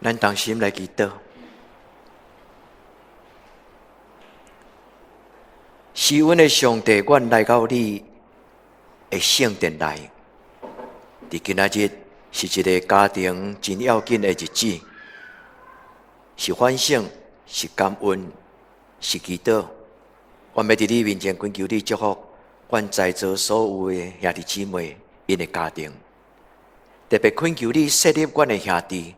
咱同心来祈祷。是阮的上帝，阮来到你的圣殿内。伫今仔日是一个家庭真要紧的日子，是反省，是感恩，是祈祷。我要伫你面前恳求你祝福阮在座所有的兄弟姊妹因的家庭，特别恳求你设立阮的兄弟，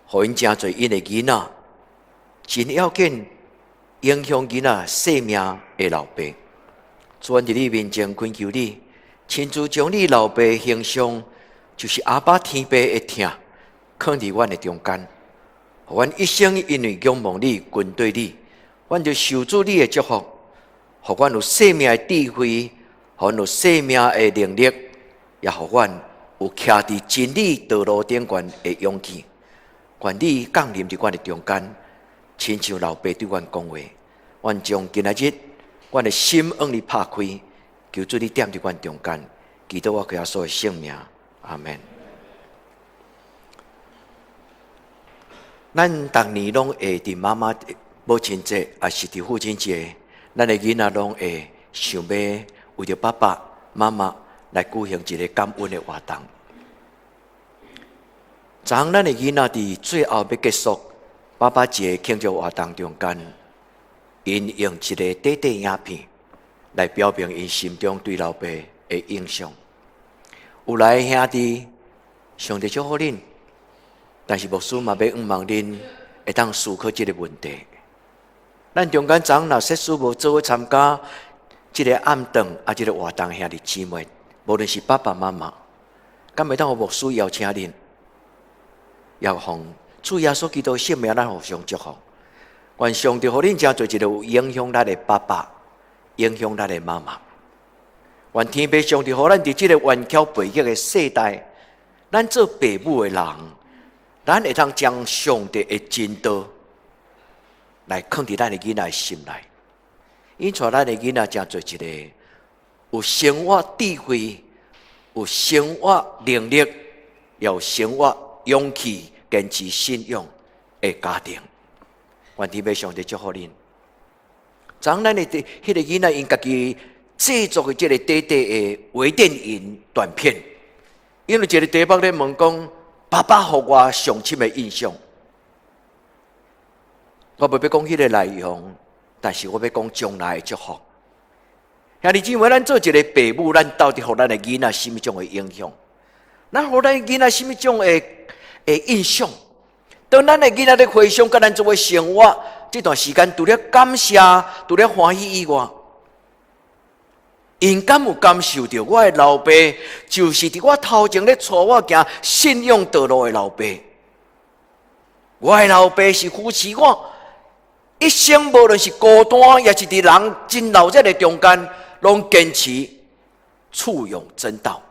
互因真侪因的囡仔，真要紧影响囡仔生命的老爸。主，阮伫你面前恳求你，亲自将你老爸的形象，就是阿爸天父的疼，放伫阮的中间，互阮一生因为仰望你、跟对你，阮就受主你的祝福，互阮有生命的智慧，互阮有生命的能力，也互阮有徛伫真理道路顶悬的勇气。愿你降临伫阮的中间，亲像老爸对阮讲话，阮将今仔日阮的心往你拍开，求主你踮伫阮中间，祈祷我耶稣的圣名，阿门。咱逐年拢会伫妈妈母亲节，也是伫父亲节，咱的囡仔拢会想要为着爸爸妈妈来举行一个感恩的活动。昨昏咱的囡仔伫最后要结束爸爸节庆祝活动中间，因用一个短短影片来表明因心中对老爸的印象。有来的兄弟，上帝祝福恁，但是牧师嘛要望恁会当思考这个问题。咱中间昨昏若说师无做伙参加这个暗顿这个活动，兄弟姊妹，无论是爸爸妈妈，敢会当互牧师邀请恁？要奉主耶稣基督圣名，咱互相祝福。愿上帝互恁真做一个有影响咱的爸爸，影响咱的妈妈。愿天父上帝互咱伫这个弯曲背逆的世代，咱做父母的人，咱会当将上帝的真道来放伫咱的囡仔的心内，因带咱的囡仔真做一个有生活智慧、有生活能力、有生活勇气、坚持信仰的家庭。愿天父上帝祝福恁。昨昏咱的迄个囡仔因家己制作的这个短短的微电影短片，因为一个题目咧问讲，爸爸互我上深的印象。我袂要讲迄个内容，但是我要讲将来的祝福。兄弟姊妹，咱做一个父母，咱到底互咱的囡仔什么种的影响？咱互咱的囡仔什么种的印象？当咱的囡仔咧回想甲咱做伙生活这段时间，除了感谢、除了欢喜以外，因敢有感受到我的老爸就是伫我头前咧带我行信仰道路的老爸？我的老爸是扶持我一生，无论是孤单，也是伫人真老热的中间，拢坚持处用真道。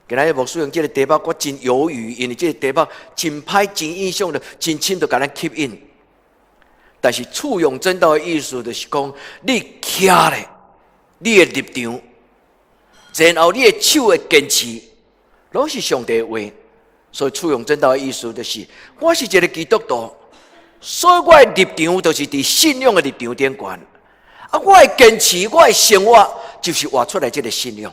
今日牧师用这个题目，我真犹豫，因为这个题目真歹、真印象的，真深就甲咱吸引。但是处用真道的意思，就是讲你徛咧，你的立场，然后你的手的坚持，拢是上帝的话。所以处用真道的意思，就是我是一个基督徒，所以我的立场就是伫信仰的立场顶悬。我的坚持，我的生活，就是活出来这个信仰。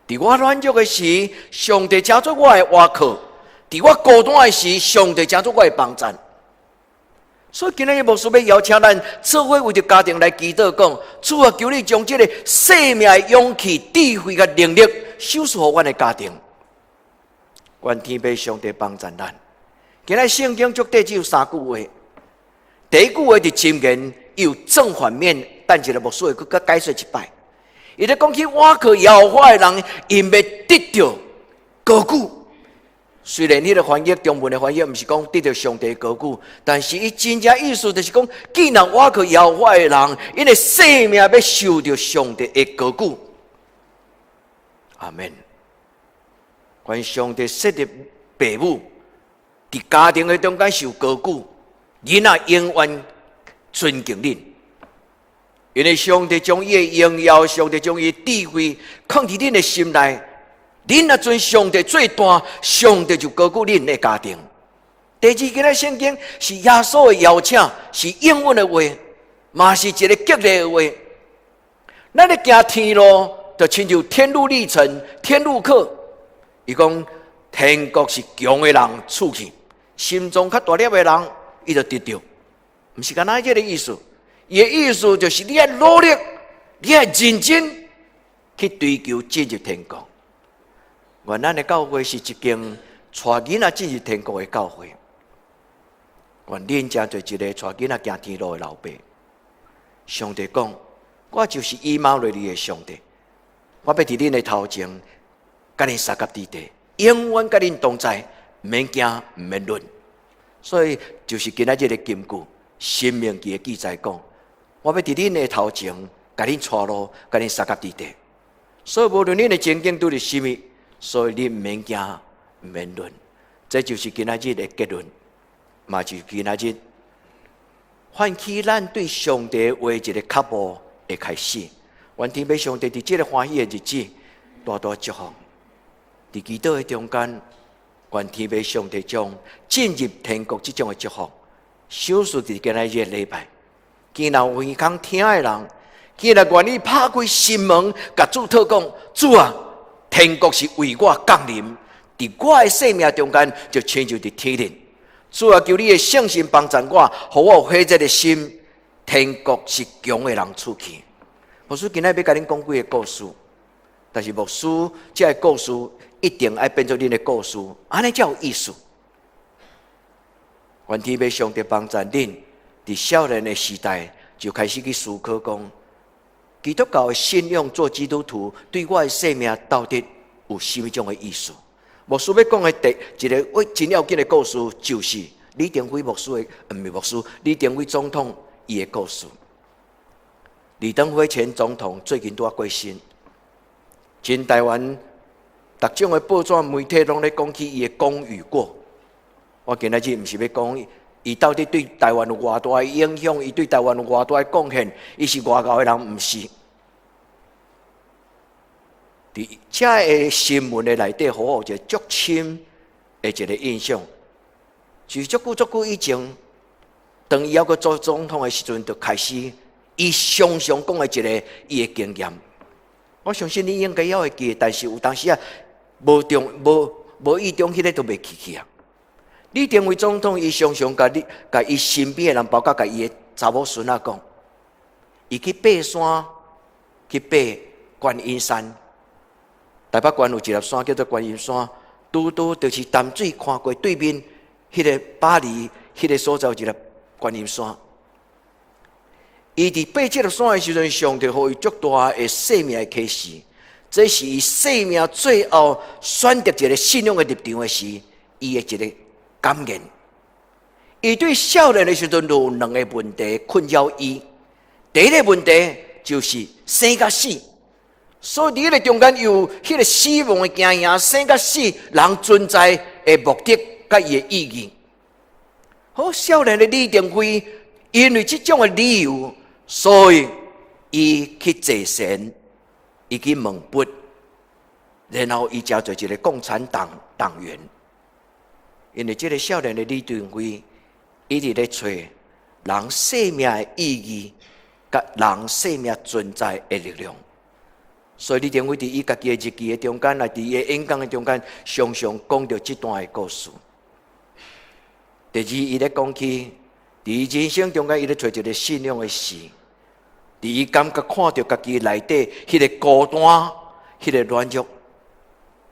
伫我软弱的时，上帝成做我的依靠；伫我孤单的时，上帝成做我的帮助。所以今日牧师要邀请咱做伙为着家庭来祈祷，讲主啊，求你将这个生命的勇气、智慧和能力授予我的家庭。愿天父上帝帮助咱。今日圣经足底只有3句话，第一句话是箴言，有正反面，等一个牧师会搁解说一摆。伊咧讲起倚靠耶和华的人，因要得到高举。虽然迄个翻译中文的翻译毋是讲得到上帝的高举，但是伊真正意思就是讲，既然倚靠耶和华的人，因的生命要受到上帝的高举。阿门。愿上帝设立父母伫家庭的中间受高举，囡仔永远尊敬恁。因为上帝将伊的荣耀，上帝将伊的智慧放伫恁的心内，恁若尊上帝最大，上帝就高举恁的家庭。第二间的圣经是耶稣的邀请，是应允的话，嘛是一个激励的话。咱咧行天路，就亲像天路历程、天路客。伊讲天国是强的人处去，心中较大粒的人，伊就得到。毋是干那这个意思，伊的意思就是你要努力，你要认真去追求进入天国。原咱的教会是一间带囡仔进入天国的教会。原恁真做一个带囡仔行天路的老爸。上帝讲，我就是以马内利的上帝，我要伫恁的头前，甲恁三甲地地，永远甲恁同在，免惊免论。所以就是今仔日的金句，申命记的记载讲，我要伫恁的头前，甲恁带路，甲恁三甲地地。所以无论恁的情景拄是甚物，所以恁免惊免论。这就是今仔日的结论，嘛就是今仔日唤起咱对上帝话一个脚步的开始。愿天父上帝伫这个欢喜的日子，大大祝福。伫祈祷的中间，愿天父上帝将进入天国这种的祝福，小事伫今仔日的礼拜，见到有耳孔听的人，见到愿意拍开心门，甲主祷讲：主啊，天国是为我降临，伫我的生命中间，就亲像伫天庭。主啊，求你的圣心帮助我，互我有火热的心。天国是强的人出去。牧师今仔要甲恁讲几个故事，但是牧师这个故事一定要变做恁的故事，安尼才有意思。愿天父上帝帮助恁，伫少年的时代就开始去思考讲，基督教的信仰做基督徒，对我的生命到底有甚么种的意思？牧师要讲的第一个真要紧的故事，就是李登辉牧师的，不是牧师，李登辉总统伊的故事。李登辉前总统最近拄过身，全台湾各种的报纸媒体拢咧讲起伊的功与过。我今仔日毋是要讲伊到底对台湾有偌大的影响，伊对台湾有偌大的贡献，伊是外交的人，毋是。伫这个新闻的内底，互我一个足深的一个印象，就是足久以前，当伊还阁做总统的时阵，就开始伊常常讲的一个伊的经验。我相信你应该也会记，但是有当时啊，无意中迄个都袂记起啊。李登辉总统伊常常甲伊身边的人，包括甲伊的查某孙仔讲，伊去爬山，去爬观音山。台北县有一粒山叫做观音山，拄就是淡水看过对面迄个巴黎迄个所在有一粒观音山。伊伫爬这粒山的时阵，上帝予伊足大的生命的启示，这是伊生命最后选择一个信仰的立场的时，伊的一个感言。伊对少年的时阵有两个问题困扰伊，第一个问题就是生甲死。所以，伫迄个中间有迄个死亡的经验，生甲死人存在的目的甲伊的意义。好，少年的李登辉，因为这种的理由，所以伊去坐神，伊去问卜，然后伊才做一个共产党党员。因为这个少年的李登辉，一直咧找人生命的意义，甲人生命存在的力量。所以李登辉伫伊家己的日记的中间，来伫伊的演讲的中间，常常讲到这段的故事。第二，伊咧讲起伫伊人生中间，伊咧找一个信仰的事。伫伊感觉看到家己内底迄个孤单、迄个软弱，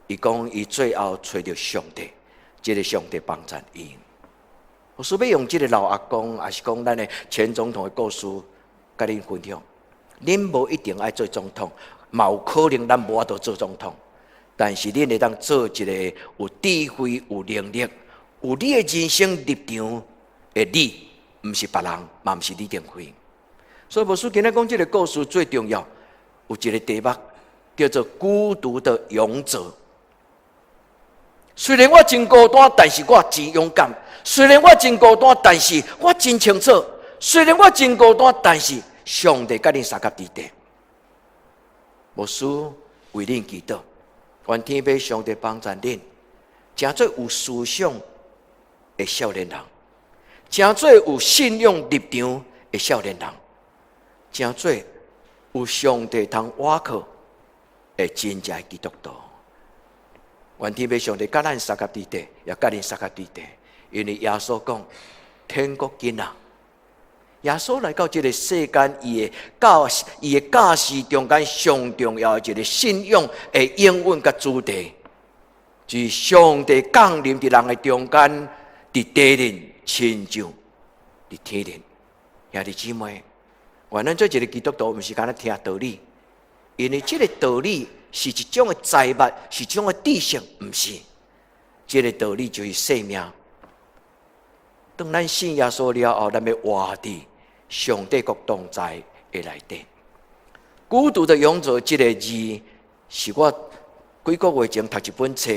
伊讲伊最后找到上帝，这个上帝帮助伊。我顺便用这个老阿公，也是讲咱的前总统的故事，甲恁分享。恁无一定爱做总统。嘛有可能咱无法度做总统，但是恁会当做一个有智慧、有能力、有你的人生立场的你，毋是别人，嘛毋是李登辉。所以牧师今日讲这个故事最重要，有一个题目叫做“孤独的勇者”。虽然我真孤单，但是我真勇敢；虽然我真孤单，但是我真清楚；虽然我真孤单，但是上帝甲恁三甲地地。牧师为恁祈祷，愿天父上帝帮助恁，真做有思想的少年人，真做有信仰立场的少年人，真做有上帝通倚靠的真正基督徒。愿天父上帝甲咱三甲地底，也甲恁三甲地底，因为耶稣讲天国近啊。耶稣来到这个世间，伊的教示中间上重要的一个信仰的应允甲主题，就是上帝降临伫人的中间，伫地人亲像伫天人。兄弟姊妹，原来做一个基督徒，毋是干那听道理，因为这个道理是一种的财物，是一种的知识，毋是。这个道理就是生命。当咱信耶稣了后，咱要活伫上帝国同在的内底。孤独的勇者这个字，是我几个月前读一本册，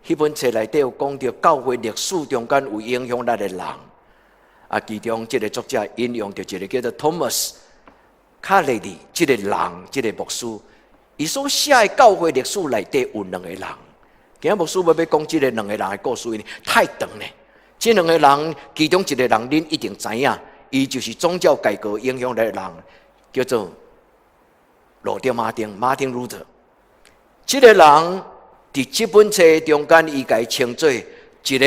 迄本册内底有讲到教会历史中间有影响咱的人。其中这个作者引用到一个叫做 Thomas 卡雷利这个人，这个牧师，伊所写的教会历史内底有两个人。今日牧师要讲这个两个人的故事，因为太长了。这两个人，其中一个人恁一定知影，伊就是宗教改革影响的人，叫做路德马丁 （Martin Luther）。这个人伫这本册中间，伊甲伊称作一个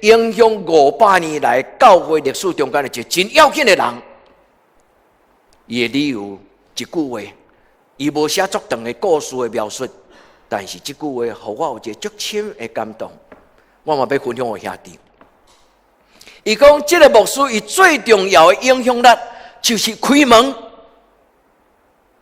影响500年来教会历史中间的一个真要紧的人。伊的理由一句话，伊无写足长的故事的描述，但是这句话互我有一个足深的感动，我嘛要分享给兄弟。伊讲，这个牧师伊最重要的影响力就是开门，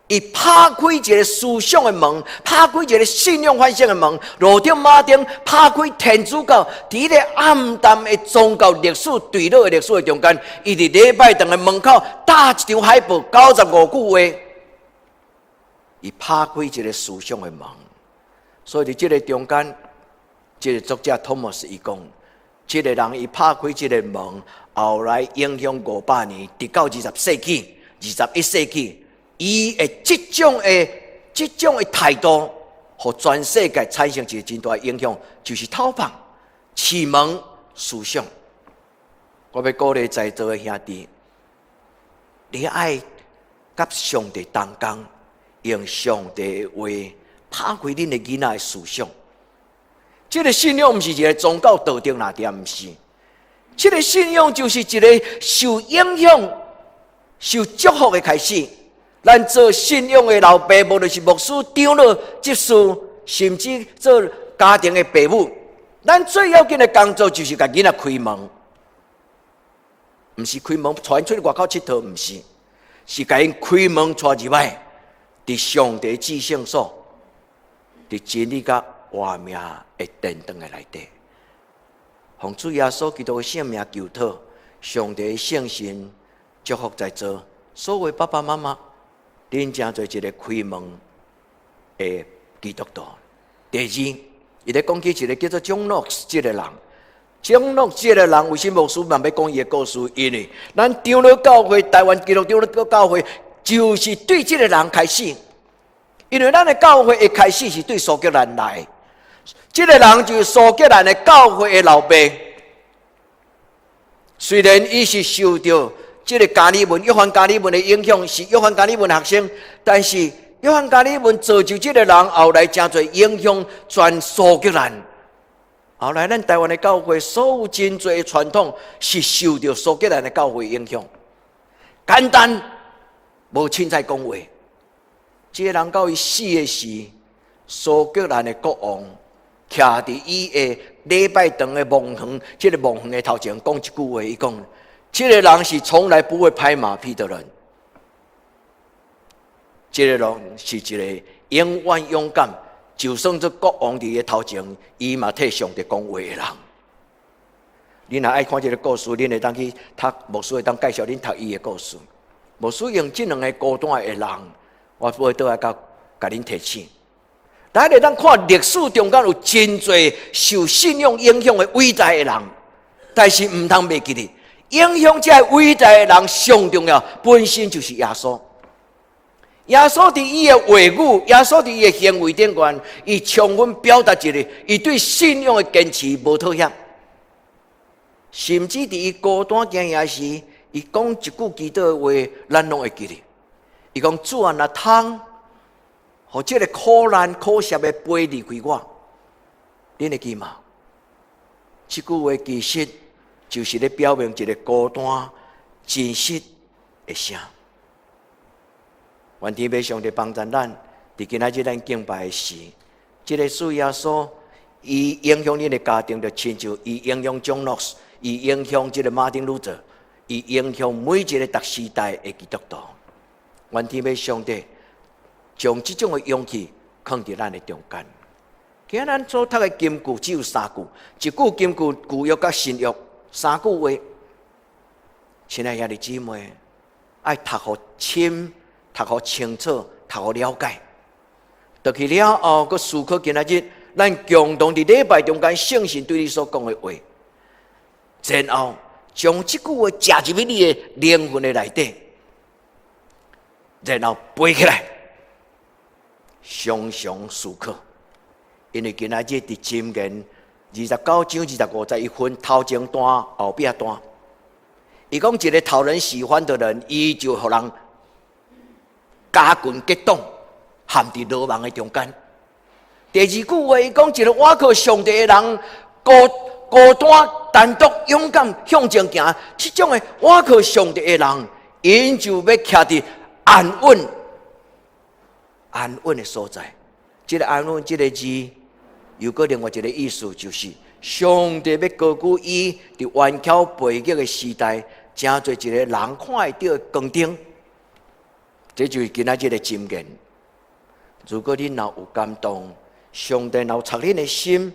伊拍开一个思想的门，拍开一个信仰反省的门。路德马丁拍开天主教伫个暗淡的宗教历史对落的历史的中间，伊伫礼拜堂的门口打一张海报，95句话，伊拍开一个思想的门。所以伫这个中间，这个作者托马斯伊讲，这个人伊拍开这个门，后来影响500年，直到20世纪、21世纪，伊的这种的态度，互全世界产生一个真大的影响，就是讨访、启蒙思想。我要鼓励在座的兄弟，你爱甲上帝同工，用上帝的话拍开恁的囡仔的思想。这个信仰不是一个宗教道德哪点，不是。这个信仰就是一个受影响、受祝福的开始。咱做信仰的老爸，无论是牧师、长老、执事，甚至做家庭的父母，咱最要紧的工作就是甲囡仔开门，不是开门带出去外口佚佗，不是，是甲因开门带入来，伫上帝至圣所，伫真理甲活命的殿堂的内底，奉主耶稣基督的圣名求祷，上帝的圣神祝福在座所有爸爸妈妈，恁真做一个开门的基督徒。第二，伊咧讲起一个叫做John Knox这个人。John Knox这个人为什么牧师慢要讲伊的故事？因为咱长老教会、台湾基督长老教会，就是对这个人开始。因为咱的教会一开始是对苏格兰来。这个人就是苏格兰的教会的老爸，虽然伊是受到这个加里文、约翰加里文的影响，是约翰加里文的学生，但是约翰加里文造就这个人，后来真侪影响全苏格兰。后来咱台湾的教会，所有真侪的传统是受到苏格兰的教会影响。简单，无凊彩讲话。这个人到伊死的时，苏格兰的国王徛伫伊的礼拜堂的墓园，这个墓园的头前讲一句话，伊讲：这个人是从来不会拍马屁的人。这个人是一个永远勇敢，就算这国王伫伊头前，伊嘛替上帝讲话的人。恁若爱看这个故事，恁会当去读牧师会当介绍恁读伊的故事。牧师用这两个孤单的人，我会倒来甲恁提醒。大家当看历史中间有真侪受信仰影响的伟大的人，但是唔通袂记哩，影响这伟大的人上重要，本身就是耶稣。耶稣伫伊的话语，耶稣伫伊的行为顶端，伊充分表达一个伊对信仰的坚持无妥协。甚至伫伊孤单行夜时，伊讲一句祈祷的话，咱拢会记哩。伊讲主啊，若通，互即个苦难苦涩的杯离开我，恁会记吗？即句话其实就是咧表明一个孤单真实的声。愿天父上帝帮助咱，伫今仔日咱敬拜的时，即个主耶稣，伊影响恁的家庭，就亲像伊影响John Knox，伊影响即个马丁路德，伊影响每一个逐时代的基督徒。愿天父上帝将即种的勇气放伫咱的中间。今仔咱所读的金句只有3句，一句金句旧约甲新约3句话。亲爱兄弟姊妹，爱读互深，读互清楚，读互了解。读去了后，佮思考今仔日咱共同伫礼拜中间圣神对你所讲的话，然后将即句话食入去你的灵魂的内底，然后背起来，常常思考。因为今仔日伫箴言29章25节1分头前段后壁段，伊讲一个讨人喜欢的人，伊就互人加quyền激动，陷伫罗网的中间。第二句话，伊讲一个倚靠上帝的人，孤单、单独、勇敢向前行，这种的倚靠上帝的人，因就要徛伫安稳的所在。这个安稳这个字，有个另外一个意思，就是上帝要高举伊伫弯巧背逆的时代，真做一个人看会到的光灯。这就是今仔日的箴言。如果恁若有感动，上帝若插恁的心，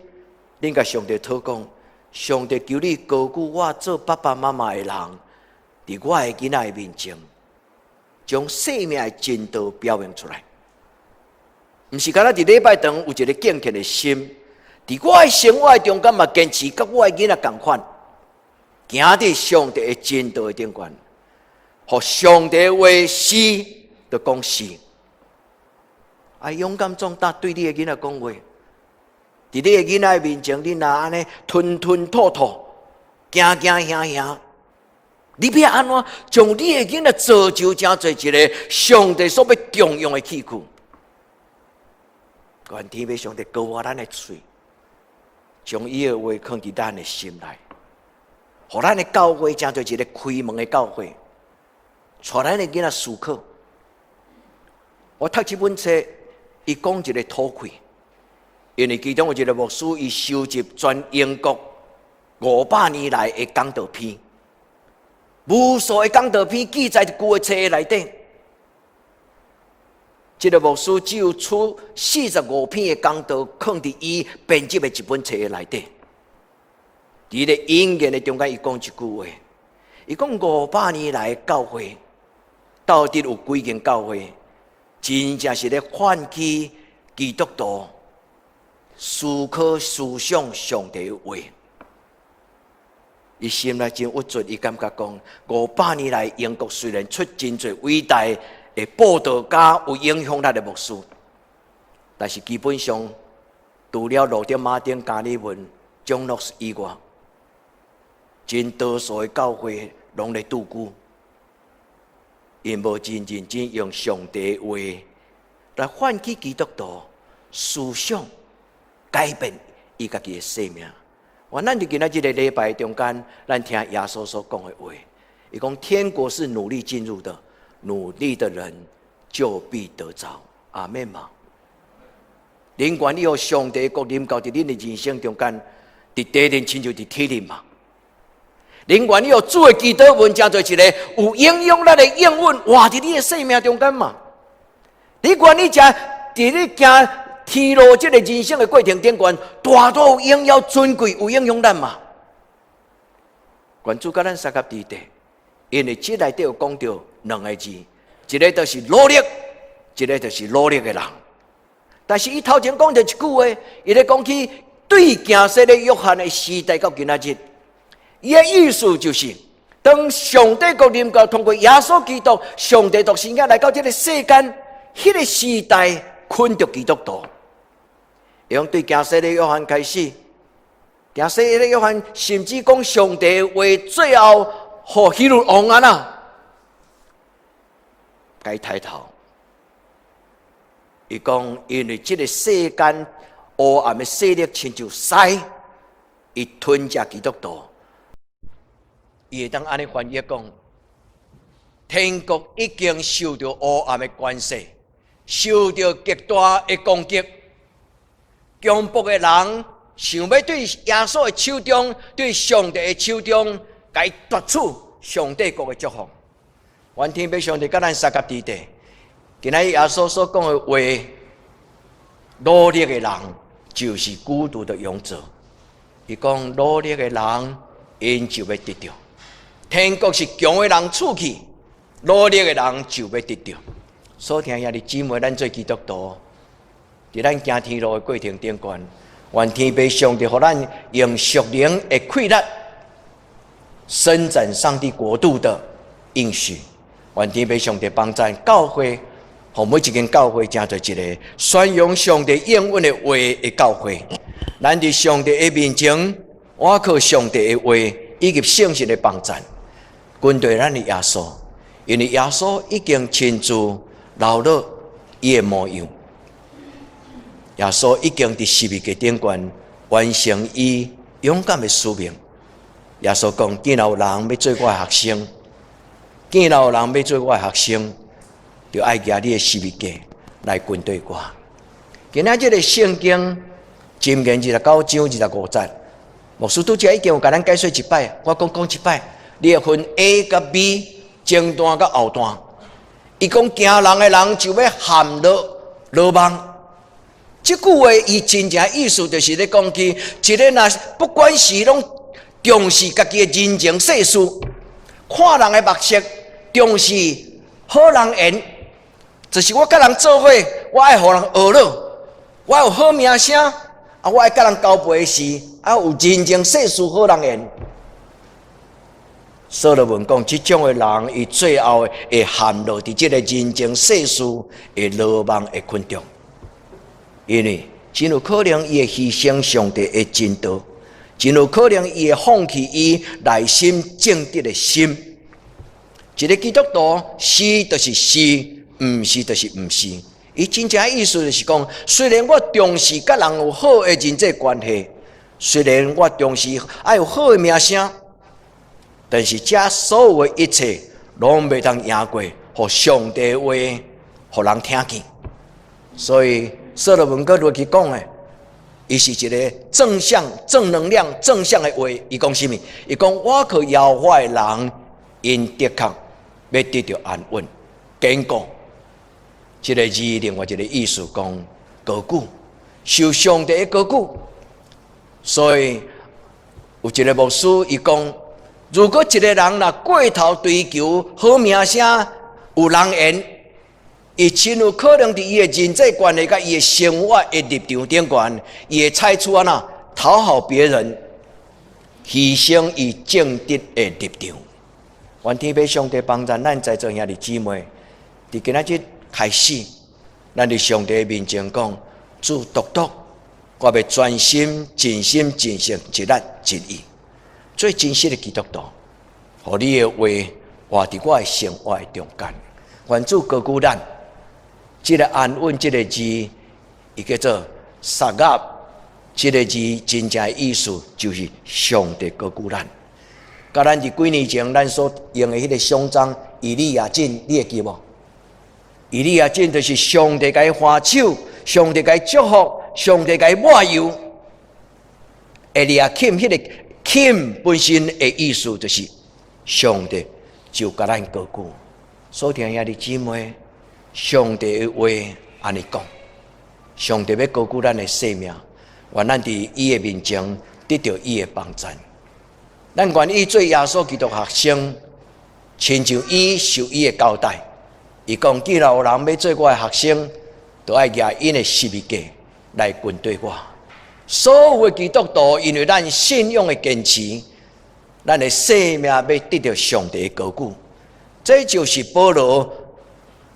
恁甲上帝讨讲，上帝求你高举我做爸爸妈妈的人，伫我的囡仔的面前，将生命的真道表明出来。毋是干那伫礼拜堂有一个敬虔的心，伫我的生活中间嘛坚持，甲我的囡仔同款，行伫上帝的真道的顶端，互上帝的话是就讲是，勇敢壮大对你的囡仔讲话，伫你的囡仔面前，你若安尼吞吞吐吐，行行，你要安怎将你的囡仔造就成做一个上帝所要重用的器具？愿天父上帝高我咱的嘴，将伊的话放伫咱的心内，互咱的教会成做一个开门的教会，带咱的囡仔思考。我读这本册，伊讲一个土气，因为其中有一个牧师，伊收集全英国500年来的讲道片，无数的讲道片记载伫旧的册内底。这个牧师只有出45篇的讲道，放伫伊编辑的一本册内底。伫咧引言的中间，伊讲一句话，伊讲500年来的教会，到底有几间教会，真正是咧唤起基督徒思考思想上帝的话。伊心内真郁卒，伊感觉讲500年来英国虽然出真侪伟大的报道家有影响咱的牧师，但是基本上除了路德马丁、加里文、John Knox以外，真多数的教会拢咧拄久，因无真认真用上帝的话来唤起基督徒思想，改变伊家己的生命。咱伫今仔日的礼拜中间，咱听耶稣所讲的话，伊讲天国是努力进入的。努力的人就必得着，阿们嘛。恁愿意互上帝国临到伫恁的人生中间，伫地灵亲像伫天灵嘛。恁愿意互主的基督文成做一个有影响咱的应允，活伫你的生命中间嘛。你愿意伫你行天路这个人生的过程顶端，大大有荣耀尊贵，有影响咱嘛。愿主甲咱三甲伫地。因为这内底有讲到2个字，一个就是努力，一个就是努力的人。但是伊头前讲到一句话，伊咧讲起对行说的约翰的时代到今仔日，伊的意思就是，当上帝国临到，通过耶稣基督，上帝独生子来到这个世间，迄个时代困着基督徒，用对行说的约翰开始，行洗的约翰甚至讲上帝为最后互希律王啊，该抬头。伊讲，因为这个世间黑暗的势力亲像狮，伊吞食基督徒。伊会当安尼翻译讲，天国已经受到黑暗的关系，受到极大的攻击。强迫的人想要对耶稣的手中，对上帝的手中，该夺取上帝国的祝福。愿天父上帝甲咱三甲地地。今仔日耶稣所讲的话，努力的人就是孤独的勇者。伊讲努力的人，因就要得到。天国是强的人出去，努力的人就要得到。所听兄弟姊妹，咱做基督徒，伫咱行天路的过程顶端，愿天父上帝，互咱用属灵的气力，伸展上帝国度的应许。愿天父上帝帮助教会，互每一间教会成做一个宣扬上帝应允的话的教会。咱伫上帝的面前，我靠上帝的话以及圣神的帮助，跟对咱的耶稣，因为耶稣已经亲自流露伊的模样。耶稣已经伫十字架顶端完成伊勇敢的使命。耶稣讲：既然有人要做我的学生，既然有人要做我的学生，就爱举你的十字架来跟对我。今仔日的圣经箴言29章25節，牧師拄則已經有甲咱解說一擺，我講一擺，你會分 A 甲 B 前段甲後段。伊講驚人的人就要陷落落網。這句話伊真正意思就是咧講起一個若不管是攏重視家己的人情世事，看人的目色，重視好人緣，就是我甲人做伙，我愛互人學樂，我有好名聲，我愛甲人交陪的時，有人情世事好人緣。所羅門講，這種的人，伊最後會陷落伫這個人情世事的落網的困中。因為真有可能伊會犧牲上帝的真道，真有可能伊會放棄伊內心正直的心。一個基督徒是就是是，毋是就是毋是。伊真正意思就是講，雖然我重視甲人有好的人際關係，雖然我重視愛有好的名聲，但是這所有的一切，攏袂當贏過，互上帝的話，互人聽見。所以所羅門擱落去講的，伊是一個正向、正能量、正向的話。伊講什麼？伊講我靠耶和華的人，因的確要得到安穩、堅固。這個字另外一個意思講高舉，受上帝的高舉。所以有一個牧師伊講，如果一個人若過頭追求好名聲、有人緣，伊真有可能伫伊的人際關係甲伊的生活的立場頂懸，伊會採取安那討好別人，犧牲伊正直的立場。願天父上帝幫助咱在座兄弟姊妹，佇今仔日開始，咱佇上帝面前講，主獨獨，我要專心、盡心、盡性、一力、一意，最真實的基督徒，互你的話活佇我的生活的中間。願主高舉咱。這個安穩這個字，伊叫做撒亞，這個字真正的意思就是上帝高舉咱。甲咱伫幾年前咱所用的迄個象徵以利亞敬，你會記無？以利亞敬就是上帝甲伊還手，上帝甲伊祝福，上帝甲伊抹油。以利亞敬迄個敬本身的意思就是上帝就甲咱高舉。所聽兄弟姊妹。上帝的話安尼講，上帝要高舉咱的生命，願咱佇伊的面前得到伊的幫助。咱願意做耶穌基督學生，親像伊受伊的交代。伊講，既然有人要做我的學生，就要舉因的十字架來跟對我。所有的基督徒，因為咱信仰的堅持，咱的生命要得到上帝的高舉。這就是保羅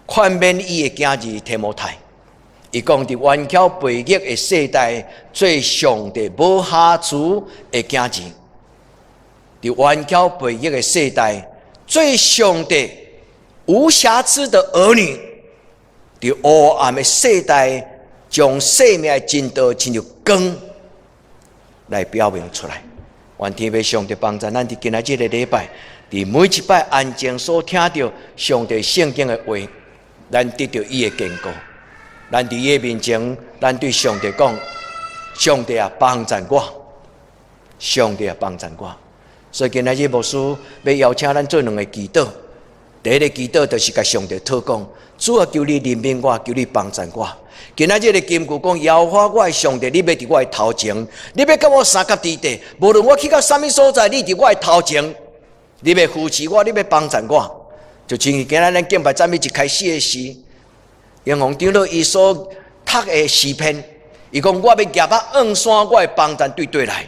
勸勉伊的囝兒提摩太，伊讲伫弯巧背逆的世代，做上帝无瑕疵的囝子；伫弯巧背逆的世代，做上帝无瑕疵的儿女；伫黑暗的世代，将生命的真道亲像光来表明出来。愿天父上帝帮助咱伫今仔日的礼拜，伫每一摆安静所听到上帝圣经的话，咱得到伊的坚固。咱伫伊面前，咱对上帝讲：上帝啊，帮助我！上帝啊，帮助我！所以今仔日牧师要邀请咱做两个祈祷。第一个祈祷就是甲上帝讨讲：主啊，求你怜悯我，求你帮助我。今仔日的金句讲：摇花我的上帝，你要伫我的头前，你要甲我三脚地地，无论我去到什么所在，你伫我的头前，你要扶持我，你要帮助我。就像今仔咱敬拜赞美一开始的时。英皇长老伊所读的诗篇，伊讲：我要夹把硬山，我会帮助对来。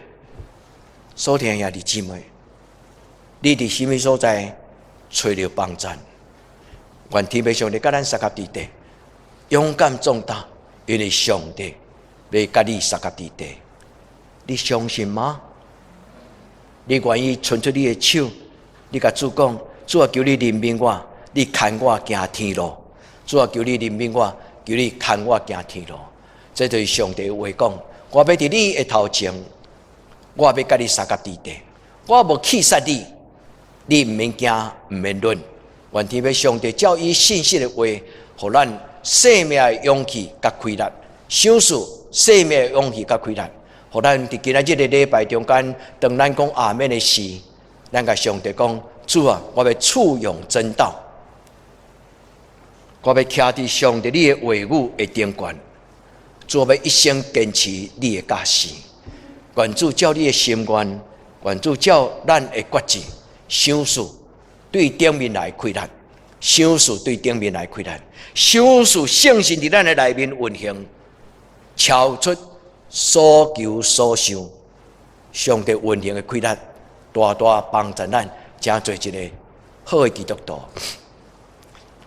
所听兄弟姊妹，你伫什么所在找到帮助？愿天父上帝甲咱三脚地地，勇敢壮大，因为上帝要甲你三脚地地。你相信吗？你愿意伸出你的手，你甲主讲：主啊，求你怜悯我，你牵我行天路。主啊，求你怜悯我，求你牵我行天路。这就是上帝的话讲。我要伫你的头前，我要甲你三脚地地。我无气杀你，你毋免惊，毋免论。愿天父上帝照伊信息的话，互咱生命的勇气甲开力，享受生命的勇气甲开力。互咱伫今仔日的礼拜中间，当咱讲阿们的时，咱甲上帝讲：主啊，我要处用真道。我要徛伫上帝你的话语的顶端，主要一生坚持你的教示。愿主照你的心愿，愿主照咱的决志，享受对顶面来开力，享受对顶面来开力，享受圣神伫咱的内面运行，超出所求所想。上帝运行的开力，大大帮助咱，成做一个好的基督徒。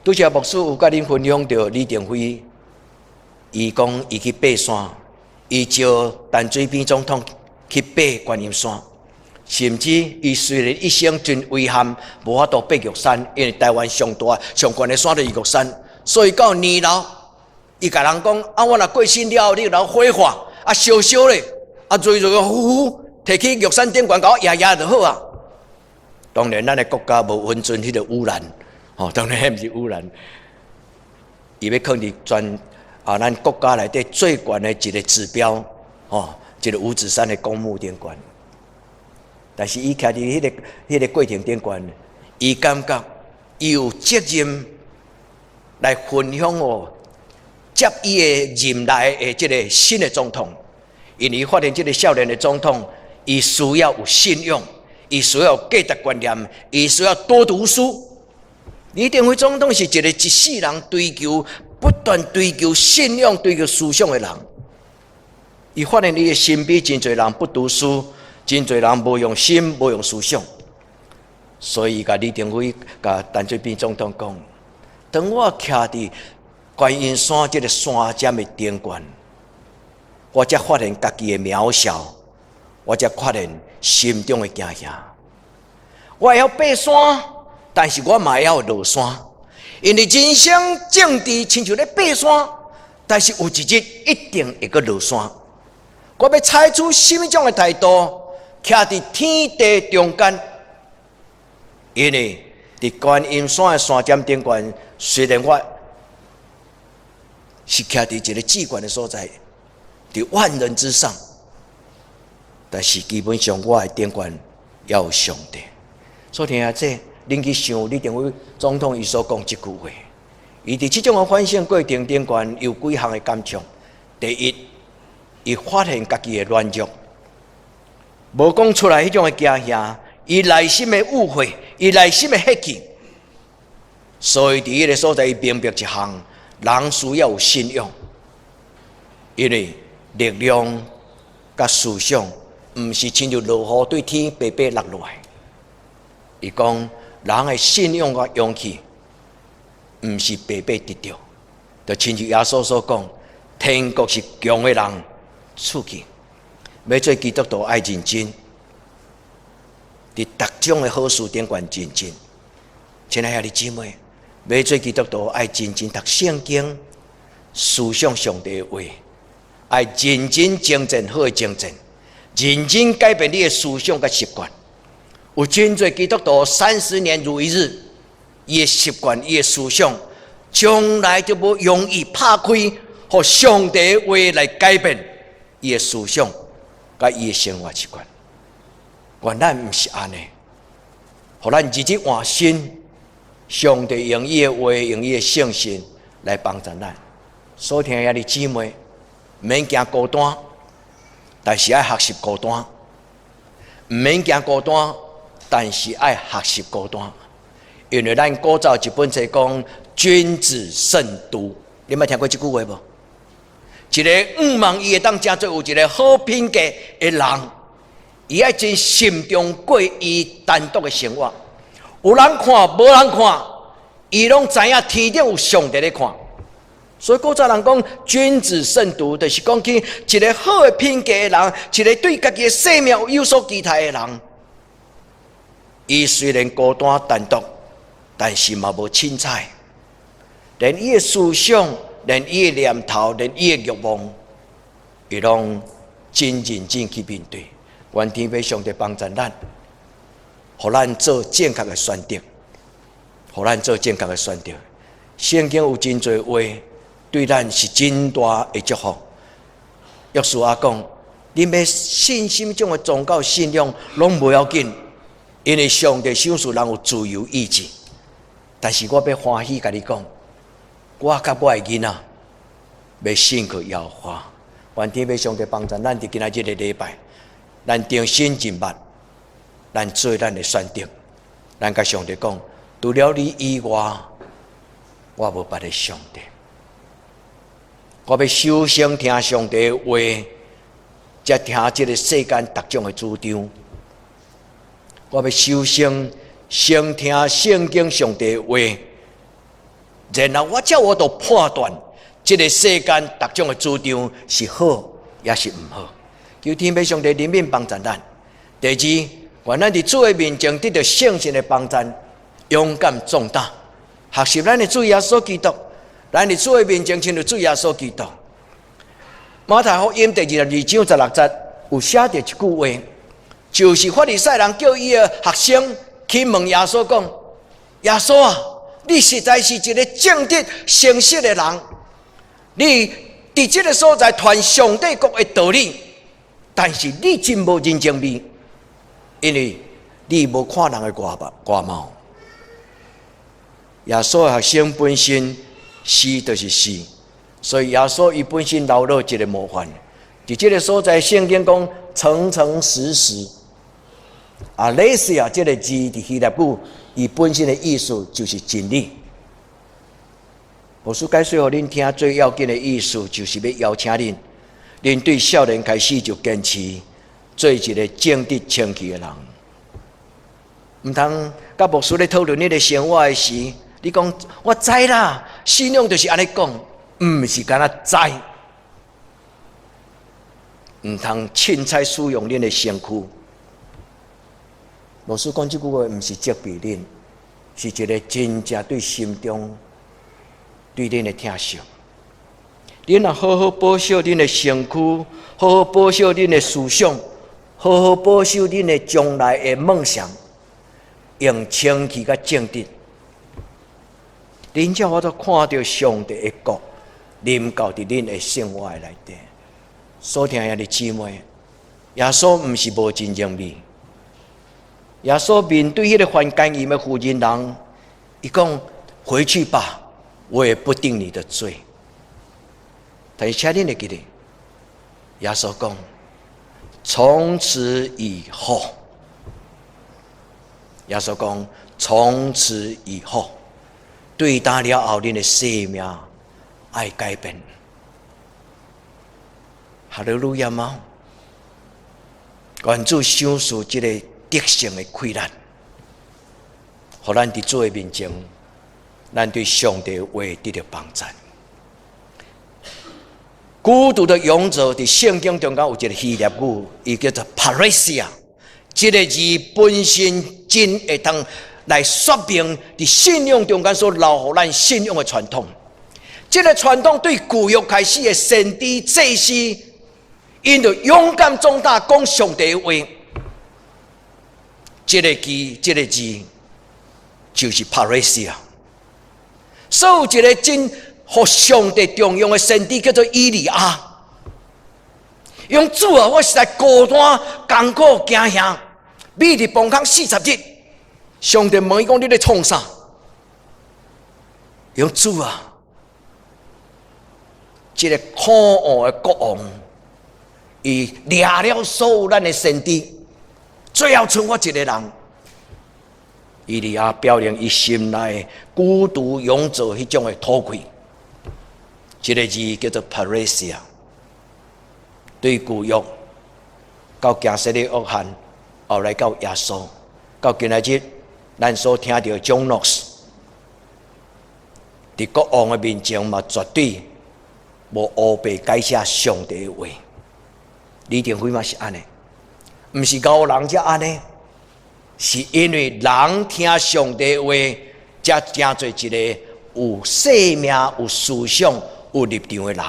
拄则牧师有甲恁分享到李登辉，伊讲伊去爬山，伊招陈水扁总统去爬观音山，甚至伊虽然一生真遗憾，无法度爬玉山，因为台湾上大上悬的山就是玉山，所以到年老，伊甲人讲：啊，我若过身了后，你留火化，啊烧烧咧，啊瑞呼呼，摕去玉山顶悬甲我压压就好啊。当然，咱的国家无温存迄个污染。当然毋是污染，伊要肯定咱国家内底最悬的一个指标，一个五指山的公墓顶悬。但是伊徛伫迄个过程顶悬，伊感觉伊有责任来分享接伊的任内的这个新的总统，因为发现这个少年的总统，伊需要有信用，伊需要有价值观念，伊需要多读书。李登辉总统是一个一世人不断追求信仰、追求思想的人。伊发现伊的身边真侪人不读书，真侪人无用心、无用思想，所以甲李登辉、甲陈水扁总统讲：当我徛伫观音山这个山尖的顶端，我才发现家己的渺小，我才发现心中的惊吓。我会晓爬山。但是我嘛要落山，因为人生政治亲像咧爬山，但是有一日一定会搁落山。我要采取什么种的态度？徛伫天地中间，因为伫观音山的山尖顶端，虽然我是徛伫一个至高的所在，伫万人之上，但是基本上我的顶端要有上帝。所以听下这。恁去想李登辉总统伊所讲这句话，伊伫这种的反省过程顶悬有几项的感触。第一，伊发现家己的软弱，无讲出来迄种的惊吓，伊内心的误会，伊内心的黑气，所以伫迄个所在，伊明白一项，人需要有信仰，因为力量甲思想，毋是亲像落雨对天白白落落来。伊讲。人的信仰甲勇气，毋是白白得到，就亲像耶稣所讲：天国是强的人出去。要做基督徒爱认真，伫各种的好事顶悬认真。亲爱兄弟姊妹，要做基督徒爱认真读圣经，思想上帝的话，爱认真精进好的精进，认真改变你的思想甲习惯。有真侪基督徒30年如一日，伊的习惯、伊的思想，将来就无容易拍开，互上帝的话来改变伊的思想甲伊的生活习惯。原来毋是安尼，互咱日日换新，上帝用伊的话，用伊的圣心来帮助咱。所听兄弟姊妹，免惊孤单，但是爱学习孤单；毋免惊孤单，但是爱学习孤单。因为咱古早一本册讲君子慎独，你捌听过这句话无？一个望伊会当真做有一个好品格的人，伊爱真心中过伊单独的生活。有人看，无人看，伊拢知影天顶有上帝咧看。所以古早人讲君子慎独，就是讲起一个好的品格的人，一个对家己的生命有所期待的人。伊虽然孤单单独，但是嘛无凊彩，连伊的思想，连伊的念头，连伊的欲望，伊拢真认真去面对。愿天父上帝帮助咱，互咱做正确的选择，互咱做正确的选择。圣经有真侪话，对咱是真大的祝福。约书亚讲：恁要信心中的宗教信仰，拢无要紧，因为上帝赏赐人有自由意志。但是我要欢喜甲你讲，我甲我的囡仔要信靠耶和华。愿天父上帝帮助咱伫今仔日的礼拜，咱定心静默，咱做咱的选择。咱甲上帝讲：除了你以外，我无别的上帝。我要修声听上帝的话，才听这个世间各种的主张。我要修声先听圣经上帝的话，然后我才有度判断这个世间各种的主张是好也是唔好。求天父上帝怜悯帮助咱。第二，愿咱伫主的面前得到圣神的帮助，勇敢壮大，学习咱的主耶稣基督。咱伫主的面前亲像主耶稣基督。马太福音第22章16节有写着一句话，就是法利赛人叫伊的学生去问耶稣讲：耶稣啊，你实在是一个正直诚实的人，你伫这个所在传上帝国的道理，但是你真无认真味，因为你无看人的外貌。耶稣的学生本身是就是是，所以耶稣伊本身流露一个模范。伫这个所在，圣经讲诚诚实实。类似这个字伫希腊语，伊本身的意思就是真理。牧师解说互恁听，最要紧的意思就是要邀请恁对少年开始就坚持做一个正直清气的人。毋通甲牧师咧讨论你的生活的时，你讲我知啦，信仰就是安尼讲，毋是干那知。毋通凊彩使用恁的身躯。牧师讲这句话，毋是责备恁，是一个真正对心中对恁的疼惜。恁若好好保守恁的身躯，好好保守恁的思想，好好保守恁的将来的梦想，用清气甲正直，恁才我都看到上帝的国临到伫恁的生活的内底。所听兄弟姊妹，耶稣毋是无真正味。耶稣面对迄个犯奸淫的妇人人，伊讲：回去吧，我也不定你的罪。但是请恁会记得，耶稣讲：从此以后，耶稣讲：从此以后，对待了后，恁的生命爱改变。哈利路亚吗？愿主赏赐这个得胜的气力，互咱伫主的面前，咱对上帝的话得到帮助。孤独的勇者伫圣经中间有一个希腊语，伊叫做 Parrhesia。这个字本身真会当来说明伫信仰中间所留互咱信仰的传统。这个传统对旧约开始的先知祭司，因着勇敢壮大讲上帝的话。这个字就是 Parrhesia。所以有一个真互上帝重用的先知叫做以利亚。用主啊，我实在孤单、艰苦、惊吓，秘伫崩坑40日。上帝问伊讲：你咧创啥？用主啊，这个可恶的国王，伊掠了所有咱的先知，最后剩我一个人。以利亚表明伊心内孤独勇者迄种的土气。这个字叫做 Parrhesia。对旧约到行色的约翰，后来到耶稣，到今仔日，咱所听到的 John Knox， 伫国王的面前嘛，绝对无乌白解写上帝的话。李登辉嘛是安尼，毋是教人才安尼，是因为人听上帝的话，才成做一个有生命、有思想、有立场的人。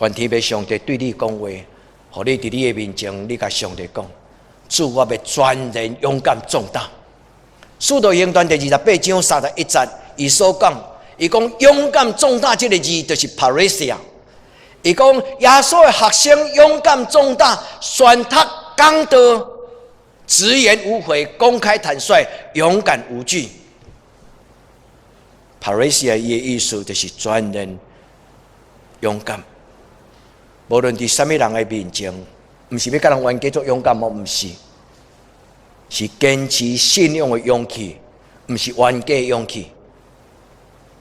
愿天父上帝对你讲话，互你伫你的面前，你甲上帝讲：主，我要全然勇敢壮大。使徒行传第28章31节，伊所讲，伊讲勇敢壮大这个字就是 Parrhesia。伊讲耶稣的学生勇敢壮大，宣读讲道，直言无讳，公开坦率，勇敢无惧。Parrhesia 伊的意思就是全然勇敢。无论伫什么人的面前，毋是要甲人冤家做勇敢哦，毋是，是坚持信仰的勇气，毋是冤家的勇气。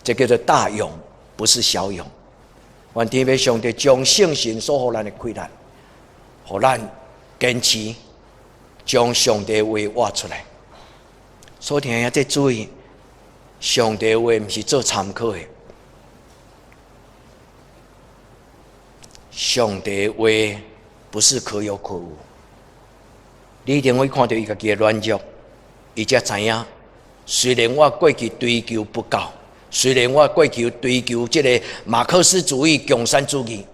这叫做大勇，不是小勇。愿天父上帝将圣神所予咱的开展，予咱坚持将上帝的话挖出来。所听也在注意，上帝的话毋是做参考的。上帝的话不是可有可无。你一定会看到伊家己的软弱，伊才知影。虽然我过去追求不够，虽然我过去追求这个马克思主义、共产主义，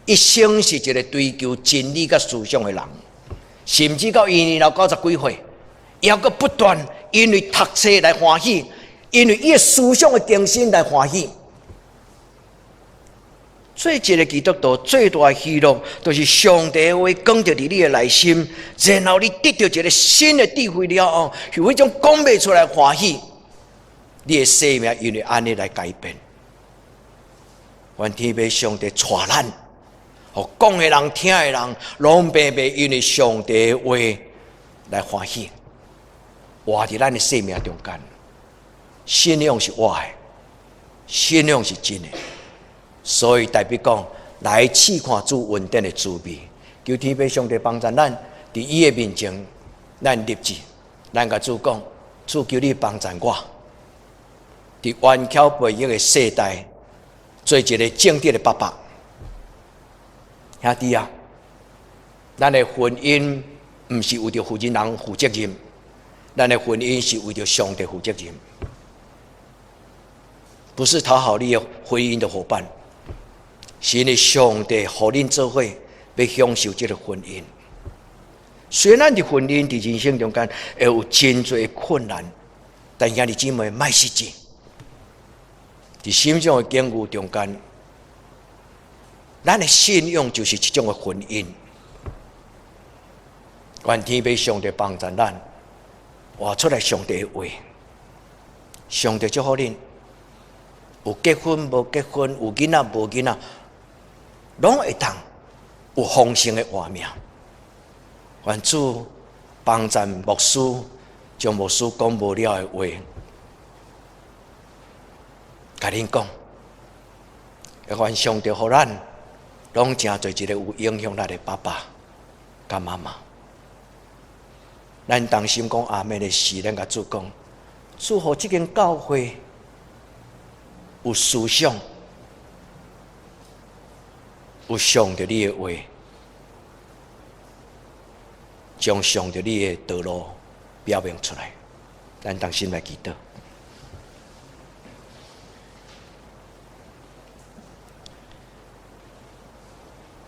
一生是一个追求真理甲思想的人，甚至到伊年老90几岁，也阁不断因为读册来欢喜，因为伊的思想的更新来欢喜。做一个基督徒最大的喜乐，就是上帝的话讲到伫你的内心，然后你得到一个新的智慧了后，有一种讲不出来欢喜，你的生命因为安尼来改变。愿天父上帝带咱，互讲的人、听的人，拢白白因为上帝的话来欢喜，活伫咱的生命中间。信仰是活的，信仰是真的。所以代表讲，来试看主稳定的滋味。求天父上帝帮助咱，伫伊的面前，咱立志，咱甲主讲，主求你帮助我，伫弯巧背逆的世代，做一个正直的爸爸。兄弟啊，咱的婚姻毋是为着负人负责任，咱的婚姻是为着上帝负责任，不是讨好你的婚姻的伙伴。是因为上帝互恁做伙，要享受这个婚姻。虽然咱的婚姻伫人生中间会有真多困难，但兄弟姊妹莫失志，伫心中的坚固中间，咱的信仰就是一种的婚姻。愿天父上帝帮助咱，活出来上帝的话。上帝祝福恁，有结婚无结婚，有囡仔无囡仔。拢会当有丰盛的活命。愿主帮助牧师，将牧师讲无了的话，甲恁讲。也愿上帝互咱，拢成做一个有影响力的爸爸甲妈妈。咱当心讲阿妹的事，咱甲主讲，主互这间教会有思想，有上着你的话，将上着你的道路表明出来。咱同心来祈祷。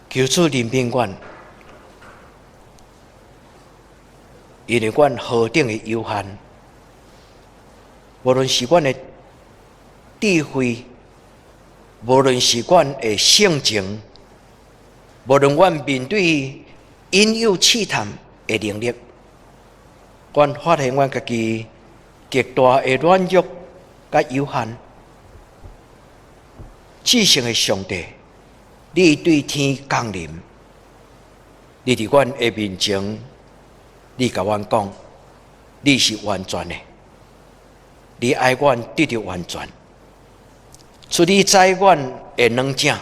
求主怜悯阮，因为阮何等的有限，无论是阮的智慧，无论是阮的性情，无论阮面对引诱试探的能力，阮发现阮家己极大的软弱甲有限。至圣的上帝，你对天降临，你伫阮的面前，你甲阮讲，你是完全的，你爱阮得到完全。出你知阮的软正，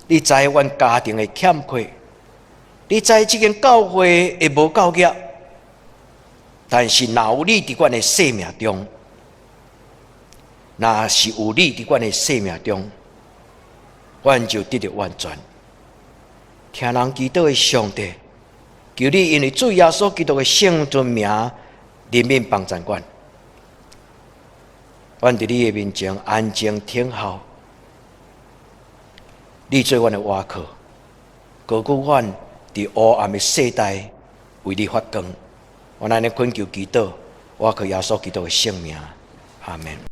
你知阮家庭的欠缺，你知这间教会的无够业，但是若有你伫阮的生命中，若是有你伫阮的生命中，阮就得到完全。听人祈祷的上帝，求你因为主耶稣基督的圣尊名怜悯帮助阮。阮伫你的面前安静听候，你做阮的倚靠，高举阮伫黑暗的世代为你发光。我安尼恳求祈祷，我靠耶稣基督的圣名，阿门。